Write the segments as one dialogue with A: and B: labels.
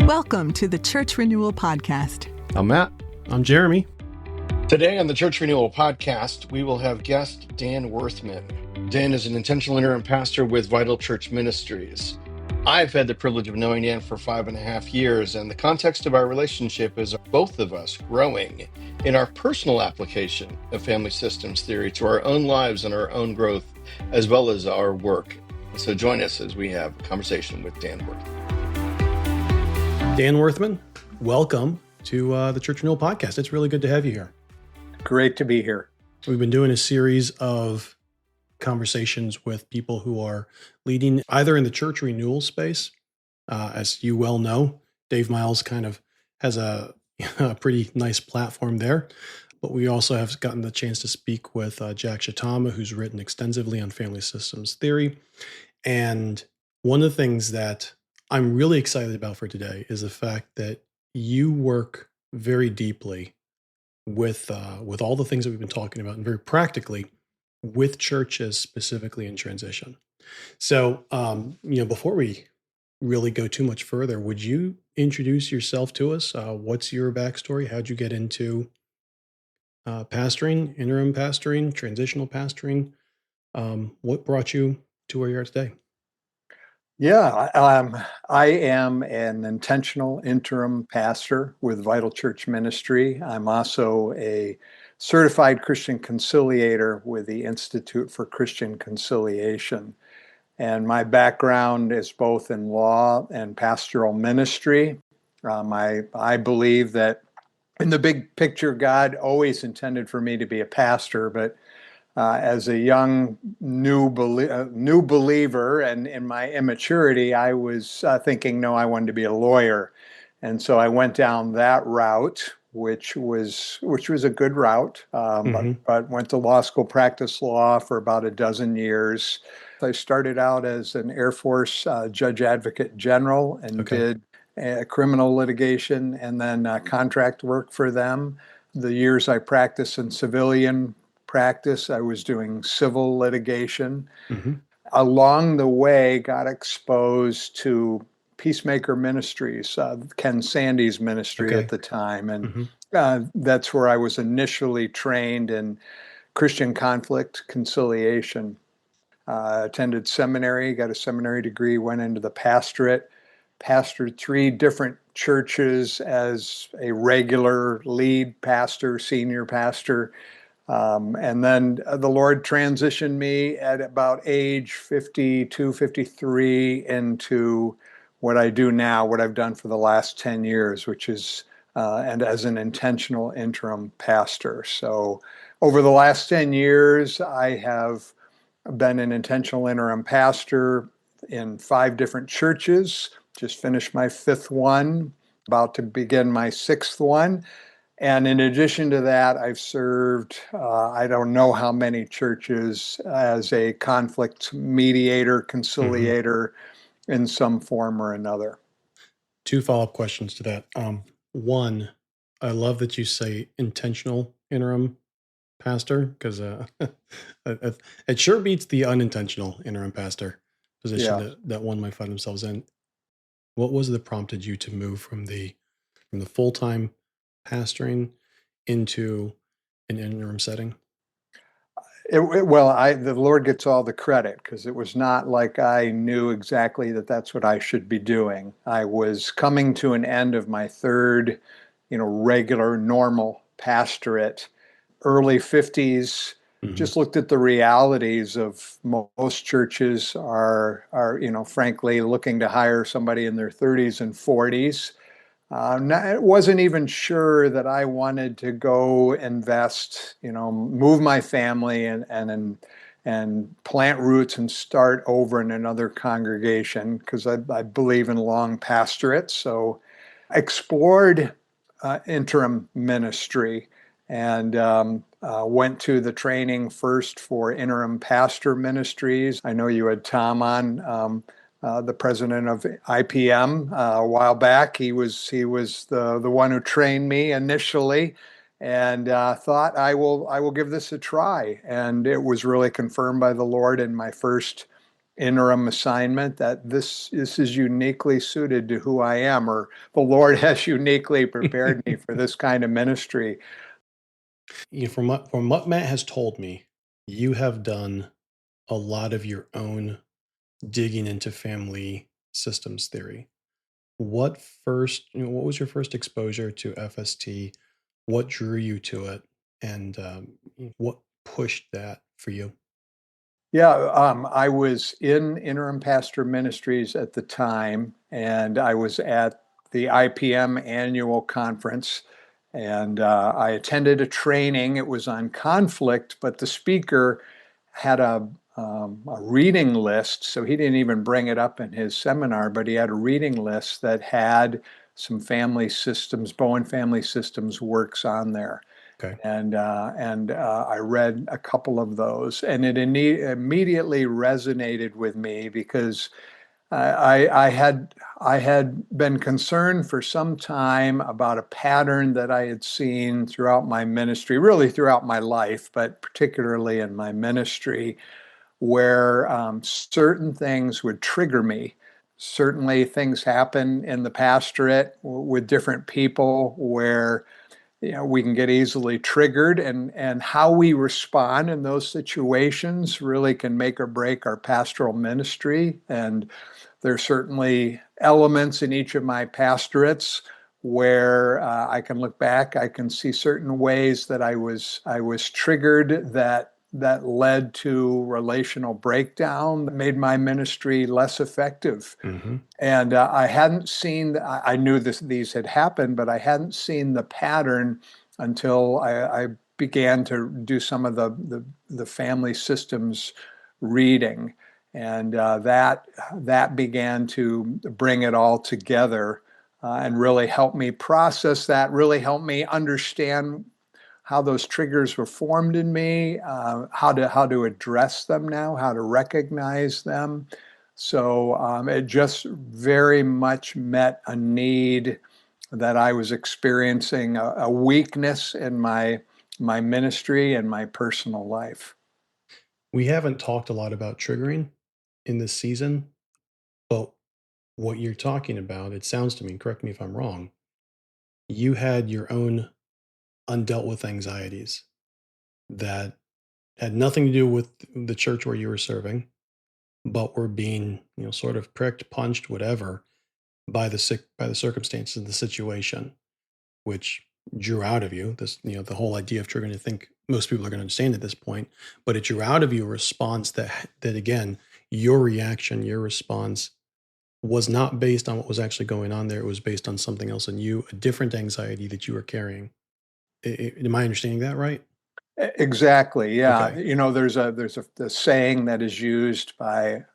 A: Welcome to the Church Renewal Podcast.
B: I'm Matt. I'm Jeremy.
C: Today on the Church Renewal Podcast, we will have guest Dan Werthman. Dan is an intentional interim pastor with Vital Church Ministries. I've had the privilege of knowing Dan for 5.5 years, and the context of our relationship is both of us growing in our personal application of family systems theory to our own lives and our own growth, as well as our work. So join us as we have a conversation with Dan Werthman.
B: Dan Werthman, welcome to the Church Renewal Podcast. It's really good to have you here.
D: Great to be here.
B: We've been doing a series of conversations with people who are leading either in the church renewal space. As you well know, Dave Miles kind of has a pretty nice platform there. But we also have gotten the chance to speak with Jack Shatama, who's written extensively on family systems theory. And one of the things that I'm really excited about for today is the fact that you work very deeply with all the things that we've been talking about, and very practically with churches specifically in transition. So, before we really go too much further, would you introduce yourself to us? What's your backstory? How'd you get into pastoring, interim pastoring, transitional pastoring? What brought you to where you are today?
D: Yeah, I am an intentional interim pastor with Vital Church Ministry. I'm also a certified Christian conciliator with the Institute for Christian Conciliation. And my background is both in law and pastoral ministry. I believe that in the big picture, God always intended for me to be a pastor, but as a young new believer, and in my immaturity, I was thinking, no, I wanted to be a lawyer, and so I went down that route, which was a good route. But went to law school, practiced law for about a dozen years. I started out as an Air Force Judge Advocate General and did criminal litigation and then contract work for them. The years I practiced in civilian practice, I was doing civil litigation. Along the way, got exposed to Peacemaker Ministries, Ken Sande's ministry at the time. And that's where I was initially trained in Christian conflict conciliation. Attended seminary, got a seminary degree, went into the pastorate, pastored 3 different churches as a regular lead pastor, senior pastor. And then the Lord transitioned me at about age 52, 53 into what I do now, what I've done for the last 10 years, which is, and as an intentional interim pastor. So over the last 10 years, I have been an intentional interim pastor in 5 different churches, just finished my 5th one, about to begin my 6th one. And in addition to that, I've served, I don't know how many churches as a conflict mediator, conciliator in some form or another.
B: 2 follow-up questions to that. One, I love that you say intentional interim pastor, because it sure beats the unintentional interim pastor position that one might find themselves in. What was it that prompted you to move from the full-time pastoring into an interim setting?
D: The Lord gets all the credit, because it was not like I knew exactly that that's what I should be doing. I was coming to an end of my 3rd, regular, normal pastorate, early 50s. Just looked at the realities of most churches are frankly looking to hire somebody in their 30s and 40s. I wasn't even sure that I wanted to go invest, move my family and plant roots and start over in another congregation, because I believe in long pastorates. So explored interim ministry and went to the training first for interim pastor ministries. I know you had Tom on. The president of IPM a while back. He was the one who trained me initially, and thought I will give this a try. And it was really confirmed by the Lord in my first interim assignment, that this is uniquely suited to who I am, or the Lord has uniquely prepared me for this kind of ministry.
B: From what Matt has told me, you have done a lot of your own digging into family systems theory. What was your first exposure to FST? What drew you to it, and what pushed that for you?
D: Yeah, I was in interim pastor ministries at the time, and I was at the IPM annual conference, and I attended a training. It was on conflict, but the speaker had a reading list, so he didn't even bring it up in his seminar, but he had a reading list that had some family systems, Bowen Family Systems works on there.
B: Okay.
D: And I read a couple of those, and it immediately resonated with me because I had been concerned for some time about a pattern that I had seen throughout my ministry, really throughout my life, but particularly in my ministry, where certain things would trigger me. Certainly, things happen in the pastorate with different people where we can get easily triggered, and how we respond in those situations really can make or break our pastoral ministry. And there's certainly elements in each of my pastorates where I can look back, I can see certain ways that I was triggered that led to relational breakdown, that made my ministry less effective.
B: Mm-hmm.
D: And I hadn't seen, I knew these had happened, but I hadn't seen the pattern until I began to do some of the family systems reading. And that began to bring it all together and really help me process that, really help me understand how those triggers were formed in me, how to address them now, how to recognize them. So it just very much met a need that I was experiencing, a weakness in my ministry and my personal life.
B: We haven't talked a lot about triggering in this season, but what you're talking about, it sounds to me, correct me if I'm wrong, you had your own undealt with anxieties that had nothing to do with the church where you were serving, but were being, sort of pricked, punched, whatever, by the circumstances of the situation, which drew out of you this, the whole idea of triggering. I think most people are going to understand at this point, but it drew out of you a response that again, your reaction, your response was not based on what was actually going on there. It was based on something else in you, a different anxiety that you were carrying. Am I understanding that right?
D: Exactly. Yeah.
B: Okay.
D: There's a saying that is used by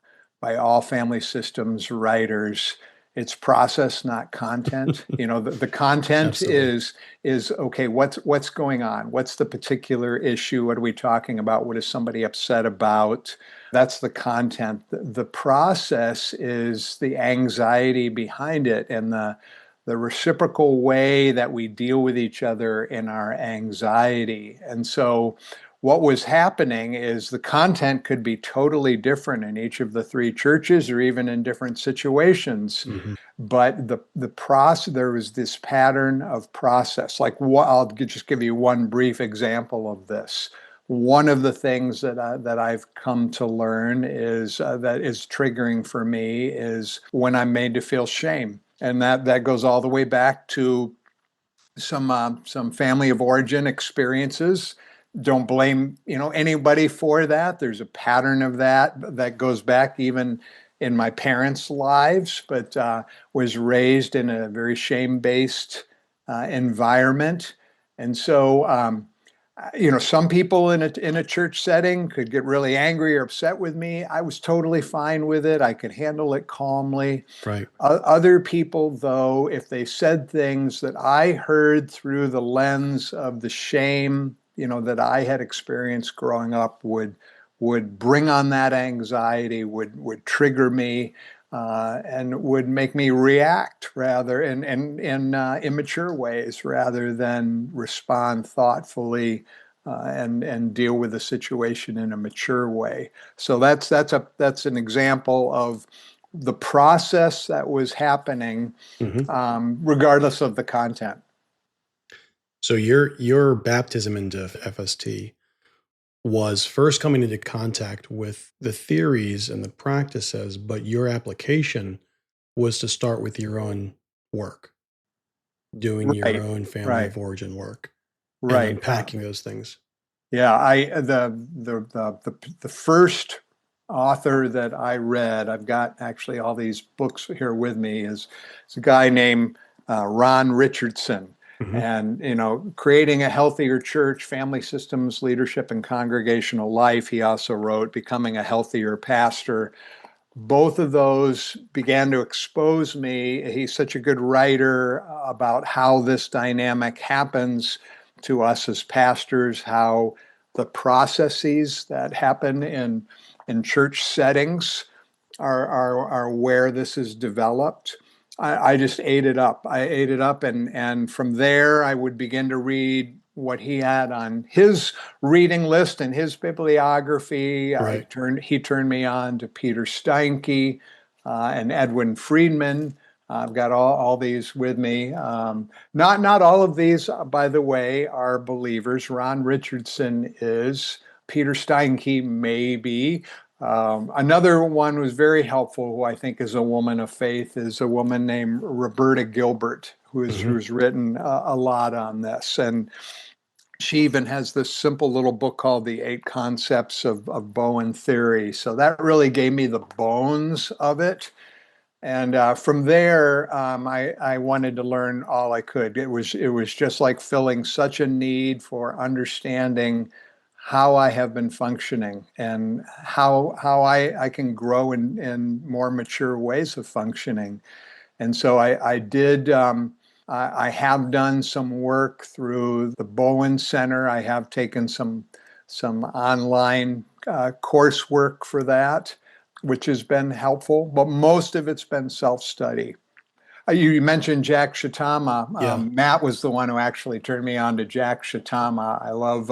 D: all family systems writers. It's process, not content. The content
B: Absolutely.
D: is okay. What's going on? What's the particular issue? What are we talking about? What is somebody upset about? That's the content. The process is the anxiety behind it, and the reciprocal way that we deal with each other in our anxiety. And so what was happening is the content could be totally different in each of the three churches or even in different situations.
B: Hmm.
D: But the process, there was this pattern of process. Like I'll just give you one brief example of this. One of the things that I've come to learn is that is triggering for me is when I'm made to feel shame, and that goes all the way back to some family of origin experiences. Don't blame anybody for that. There's a pattern of that goes back even in my parents' lives, but was raised in a very shame-based environment, and so some people in a church setting could get really angry or upset with me. I was totally fine with it. I could handle it calmly.
B: Right.
D: Other people, though, if they said things that I heard through the lens of the shame, that I had experienced growing up, would bring on that anxiety, would trigger me, and would make me react rather in immature ways rather than respond thoughtfully and deal with the situation in a mature way. So that's an example of the process that was happening,
B: Hmm.
D: regardless of the content.
B: So your baptism into FST was first coming into contact with the theories and the practices, but your application was to start with your own work, doing your
D: Right,
B: own family
D: right,
B: of origin work and
D: right.
B: unpacking those things.
D: Yeah, the first author that I read, I've got actually all these books here with me, is a guy named Ron Richardson.
B: Hmm.
D: And, Creating a Healthier Church, Family Systems, Leadership, and Congregational Life. He also wrote Becoming a Healthier Pastor. Both of those began to expose me. He's such a good writer about how this dynamic happens to us as pastors, how the processes that happen in church settings are where this is developed. I just ate it up. I ate it up, and from there I would begin to read what he had on his reading list and his bibliography.
B: Right.
D: He turned me on to Peter Steinke and Edwin Friedman. I've got all these with me. Not all of these, by the way, are believers. Ron Richardson is. Peter Steinke maybe. Another one was very helpful, who I think is a woman of faith, is a woman named Roberta Gilbert,
B: Hmm.
D: who's written a lot on this. And she even has this simple little book called The Eight Concepts of Bowen Theory. So that really gave me the bones of it. And from there, I wanted to learn all I could. It was just like filling such a need for understanding how I have been functioning and how I can grow in more mature ways of functioning. And so I did. I have done some work through the Bowen Center. I have taken some online coursework for that, which has been helpful, but most of it's been self-study. You mentioned Jack Shatama.
B: Yeah.
D: Matt was the one who actually turned me on to Jack Shatama. I love,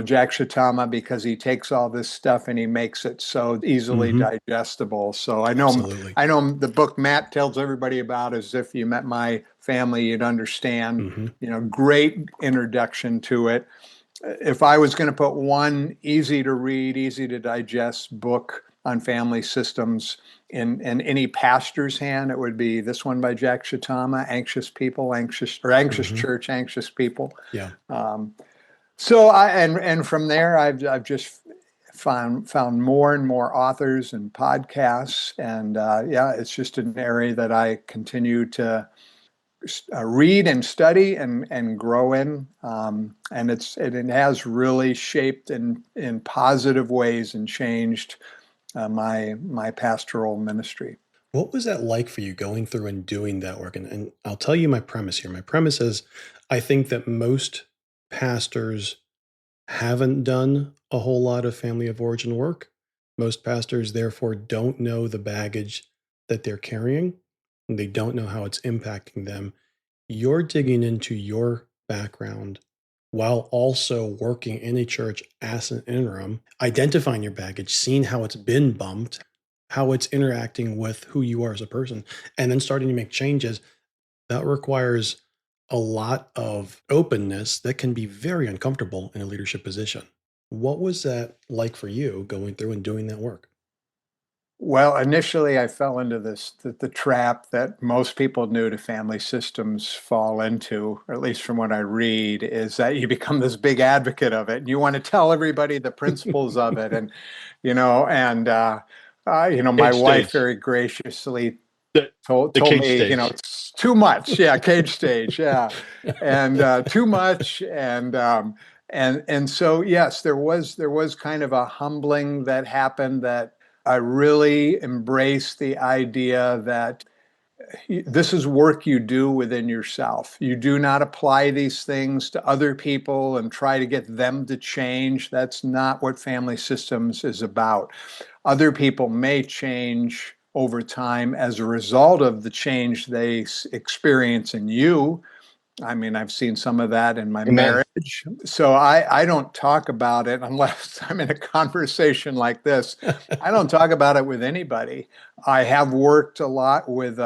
D: Jack Shatama because he takes all this stuff and he makes it so easily
B: Hmm.
D: digestible. So
B: Absolutely.
D: I know the book Matt tells everybody about is If You Met My Family, You'd Understand.
B: Hmm.
D: Great introduction to it. If I was going to put one easy to read, easy to digest book on family systems in any pastor's hand, it would be this one by Jack Shatama, Anxious People, Anxious
B: Hmm.
D: Church, Anxious People.
B: Yeah.
D: Um, so and from there, I've just found more and more authors and podcasts, and yeah, it's just an area that I continue to read and study and grow in, and it has really shaped in positive ways and changed my pastoral ministry.
B: What was that like for you going through and doing that work? And I'll tell you my premise here. My premise is I think that most pastors haven't done a whole lot of family of origin work. Most pastors, therefore, don't know the baggage that they're carrying, and they don't know how it's impacting them. You're digging into your background while also working in a church as an interim, identifying your baggage, seeing how it's been bumped, how it's interacting with who you are as a person, and then starting to make changes. That requires a lot of openness that can be very uncomfortable in a leadership position. What was that like for you going through and doing that work?
D: Well, initially, I fell into the trap that most people new to family systems fall into, or at least from what I read, is that you become this big advocate of it, and you want to tell everybody the principles of it, and my
C: Cage
D: wife
C: stage.
D: very graciously
C: The, the
D: told
C: cage
D: me,
C: stage.
D: it's too much. Yeah, cage stage. Yeah, and too much, and so yes, there was kind of a humbling that happened, that I really embraced the idea that this is work you do within yourself. You do not apply these things to other people and try to get them to change. That's not what family systems is about. Other people may change over time as a result of the change they experience in you, I mean, I've seen some of that in my
C: Amen.
D: marriage. So I don't talk about it unless I'm in a conversation like this. I don't talk about it with anybody. I have worked a lot with,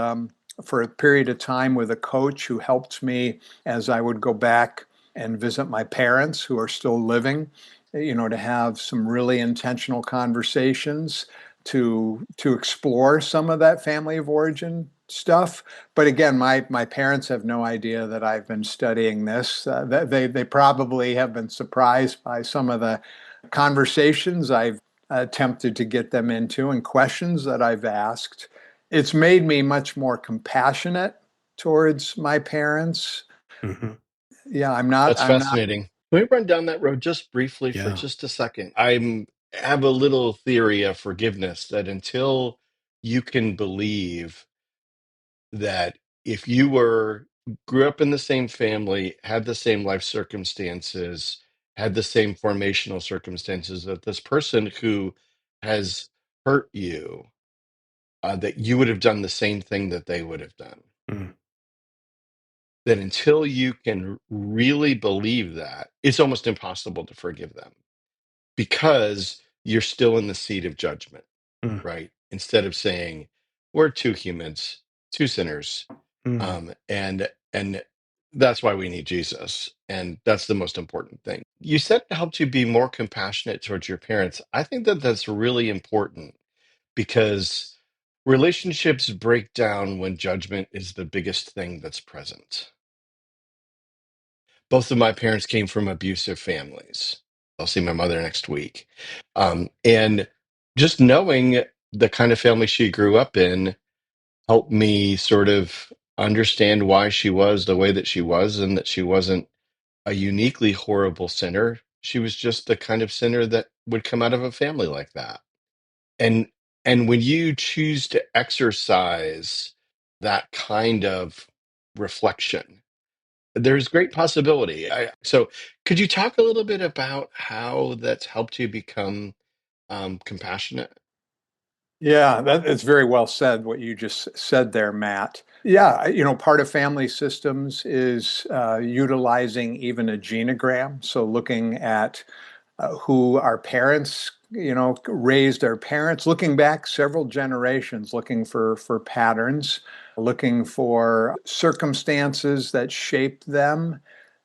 D: for a period of time with a coach who helped me as I would go back and visit my parents who are still living, to have some really intentional conversations to explore some of that family of origin stuff. But again, my parents have no idea that I've been studying this. They probably have been surprised by some of the conversations I've attempted to get them into and questions that I've asked. It's made me much more compassionate towards my parents.
B: Hmm.
D: Yeah,
C: That's
D: I'm not.
C: fascinating. Can we run down that road just briefly for
B: Yeah.
C: just a second? I have a little theory of forgiveness that until you can believe that if you grew up in the same family, had the same life circumstances, had the same formational circumstances, that this person who has hurt you, that you would have done the same thing that they would have done.
B: Mm.
C: That until you can really believe that, it's almost impossible to forgive them because you're still in the seat of judgment,
B: Mm.
C: right? Instead of saying, we're two humans, two sinners,
B: Mm.
C: and that's why we need Jesus, and that's the most important thing. You said it helped you be more compassionate towards your parents. I think that that's really important because relationships break down when judgment is the biggest thing that's present. Both of my parents came from abusive families. I'll see my mother next week. And just knowing the kind of family she grew up in helped me sort of understand why she was the way that she was, and that she wasn't a uniquely horrible sinner. She was just the kind of sinner that would come out of a family like that. And and when you choose to exercise that kind of reflection, there's great possibility. So, could you talk a little bit about how that's helped you become compassionate?
D: Yeah, that is very well said, what you just said there, Matt. Yeah, part of family systems is utilizing even a genogram. So looking at who our parents, raised our parents, looking back several generations, looking for patterns, looking for circumstances that shaped them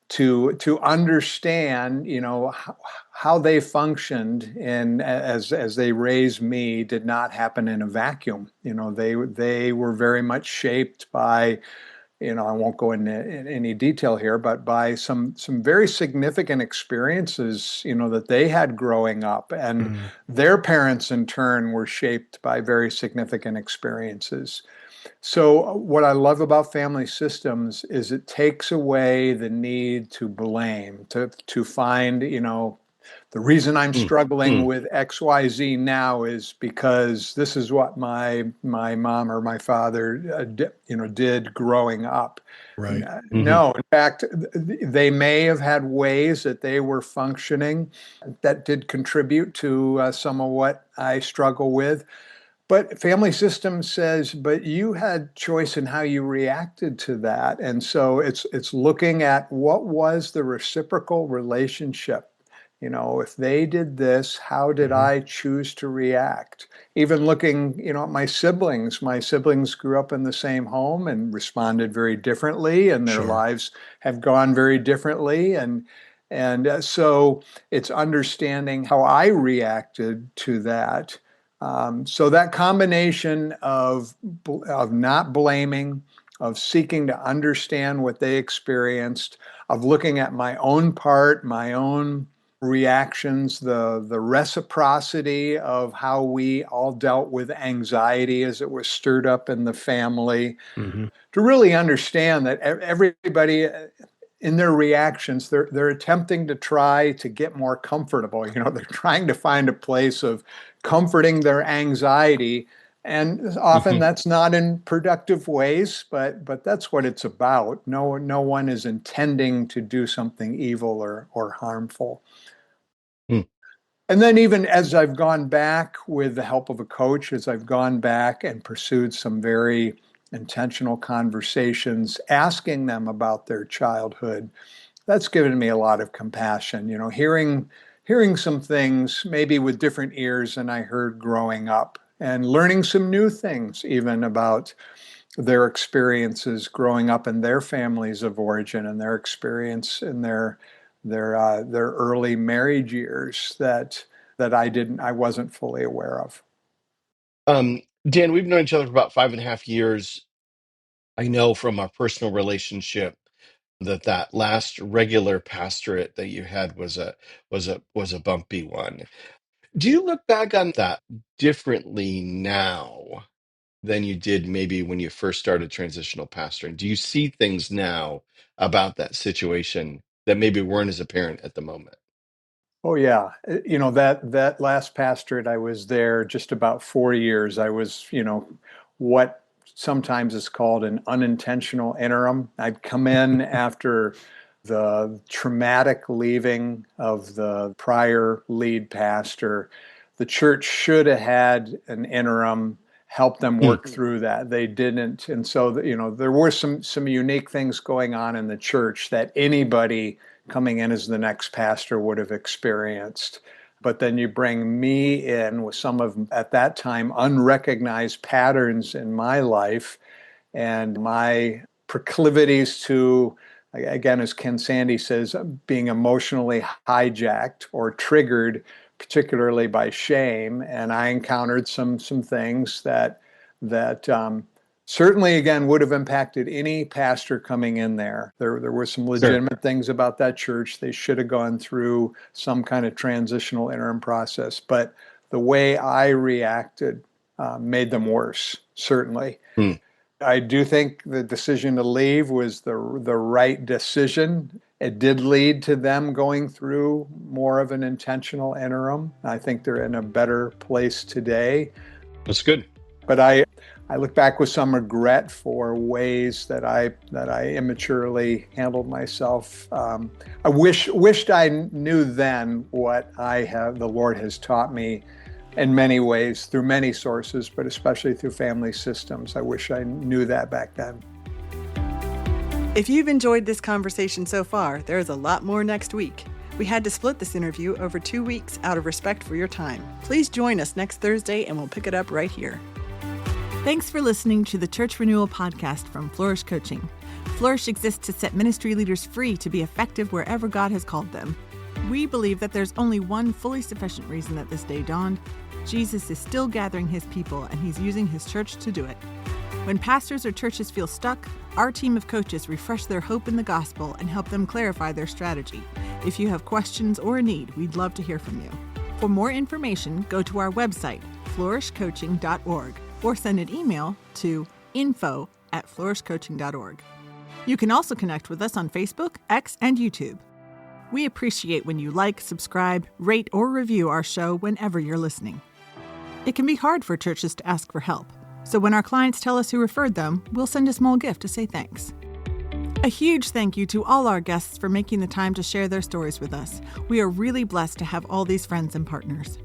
D: to understand, how they functioned and as they raised me did not happen in a vacuum. They were very much shaped by, I won't go into in any detail here, but by some very significant experiences, that they had growing up, and
B: Mm.
D: their parents in turn were shaped by very significant experiences. So, what I love about family systems is it takes away the need to blame, to find, the reason I'm
C: Mm,
D: struggling
C: mm,
D: with XYZ now is because this is what my mom or my father, did growing up.
B: Right.
C: hmm
D: No, in fact, they may have had ways that they were functioning that did contribute to some of what I struggle with. But family system says, but you had choice in how you reacted to that. And so it's looking at what was the reciprocal relationship. If they did this, how did
B: Hmm.
D: I choose to react? Even looking, at my siblings. My siblings grew up in the same home and responded very differently, and their
B: Sure.
D: lives have gone very differently. And so it's understanding how I reacted to that. So that combination of not blaming, of seeking to understand what they experienced, of looking at my own part, my own reactions, the reciprocity of how we all dealt with anxiety as it was stirred up in the family,
B: Hmm.
D: to really understand that everybody in their reactions, they're attempting to try to get more comfortable. They're trying to find a place of comforting their anxiety, and often
C: hmm
D: that's not in productive ways, but that's what it's about. No one is intending to do something evil or harmful.
C: mm.
D: And then even as I've gone back with the help of a coach, as I've gone back and pursued some very intentional conversations, asking them about their childhood. That's given me a lot of compassion, hearing some things maybe with different ears than I heard growing up, and learning some new things even about their experiences growing up in their families of origin and their experience in their early marriage years that I wasn't fully aware of.
C: Dan, we've known each other for about 5.5 years. I know from our personal relationship that last regular pastorate that you had was a bumpy one. Do you look back on that differently now than you did maybe when you first started transitional pastoring? Do you see things now about that situation that maybe weren't as apparent at the moment?
D: Oh yeah, that last pastorate, I was there just about 4 years. I was, what sometimes is called an unintentional interim. I'd come in after the traumatic leaving of the prior lead pastor. The church should have had an interim help them
C: Hmm.
D: work through that. They didn't, and so there were some unique things going on in the church that anybody coming in as the next pastor would have experienced. But then you bring me in with some of, at that time, unrecognized patterns in my life and my proclivities to, again, as Ken Sande says, being emotionally hijacked or triggered, particularly by shame. And I encountered some things that certainly, again, would have impacted any pastor coming in there. There were some
C: Sure.
D: legitimate things about that church. They should have gone through some kind of transitional interim process. But the way I reacted made them worse, certainly.
C: Hmm.
D: I do think the decision to leave was the right decision. It did lead to them going through more of an intentional interim. I think they're in a better place today.
C: That's good.
D: But I look back with some regret for ways that I immaturely handled myself. I wished I knew then what the Lord has taught me in many ways through many sources, but especially through family systems. I wish I knew that back then.
A: If you've enjoyed this conversation so far, there is a lot more next week. We had to split this interview over 2 weeks out of respect for your time. Please join us next Thursday and we'll pick it up right here. Thanks for listening to the Church Renewal Podcast from Flourish Coaching. Flourish exists to set ministry leaders free to be effective wherever God has called them. We believe that there's only one fully sufficient reason that this day dawned. Jesus is still gathering his people, and he's using his church to do it. When pastors or churches feel stuck, our team of coaches refresh their hope in the gospel and help them clarify their strategy. If you have questions or a need, we'd love to hear from you. For more information, go to our website, flourishcoaching.org, or send an email to info@flourishcoaching.org. You can also connect with us on Facebook, X, and YouTube. We appreciate when you like, subscribe, rate, or review our show whenever you're listening. It can be hard for churches to ask for help, so when our clients tell us who referred them, we'll send a small gift to say thanks. A huge thank you to all our guests for making the time to share their stories with us. We are really blessed to have all these friends and partners.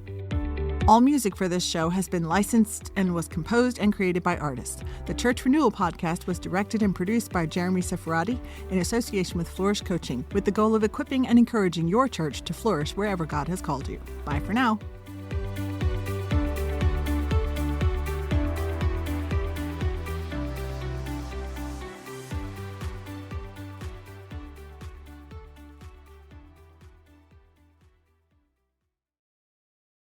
A: All music for this show has been licensed and was composed and created by artists. The Church Renewal Podcast was directed and produced by Jeremy Seferati in association with Flourish Coaching, with the goal of equipping and encouraging your church to flourish wherever God has called you. Bye for now.